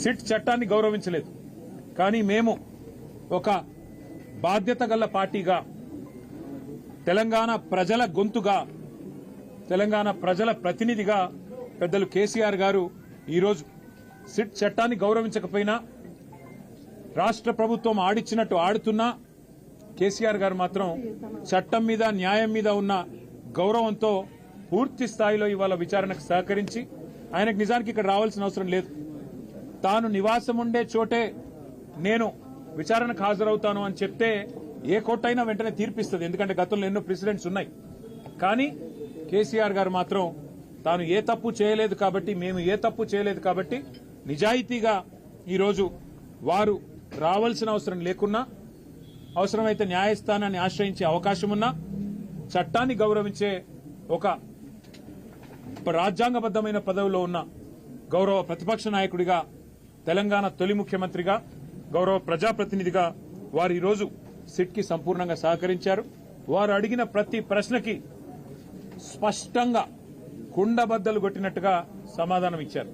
SIT చట్టాన్ని గౌరవించలేదు. కానీ మేము ఒక బాధ్యత గల పార్టీగా, తెలంగాణ ప్రజల గొంతుగా, తెలంగాణ ప్రజల ప్రతినిధిగా పెద్దలు కేసీఆర్ గారు ఈరోజు సిట్ చట్టాన్ని గౌరవించకపోయినా, రాష్ట్ర ప్రభుత్వం ఆడిచ్చినట్టు ఆడుతున్నా కేసీఆర్ గారు మాత్రం చట్టం మీద, న్యాయం మీద ఉన్న గౌరవంతో పూర్తి స్థాయిలో ఇవాళ విచారణకు సహకరించి, ఆయనకు నిజానికి ఇక్కడ రావాల్సిన అవసరం లేదు. తాను నివాసం ఉండే చోటే నేను విచారణకు హాజరవుతాను అని చెప్తే ఏ కోర్టు అయినా వెంటనే తీర్పిస్తుంది, ఎందుకంటే గతంలో ఎన్నో ప్రెసిడెంట్స్ ఉన్నాయి. కానీ కేసీఆర్ గారు మాత్రం తాను ఏ తప్పు చేయలేదు కాబట్టి, మేము ఏ తప్పు చేయలేదు కాబట్టి నిజాయితీగా ఈరోజు వారు రావాల్సిన అవసరం లేకున్నా, అవసరమైతే న్యాయస్థానాన్ని ఆశ్రయించే అవకాశం ఉన్నా, చట్టాన్ని గౌరవించే ఒక రాజ్యాంగబద్దమైన పదవిలో ఉన్న గౌరవ ప్రతిపక్ష నాయకుడిగా, తెలంగాణ తొలి ముఖ్యమంత్రిగా, గౌరవ ప్రజాప్రతినిధిగా వారు ఈరోజు సిట్కి సంపూర్ణంగా సహకరించారు. వారు అడిగిన ప్రతి ప్రశ్నకి స్పష్టంగా కుండబద్దలు కొట్టినట్టుగా సమాధానం ఇచ్చారు.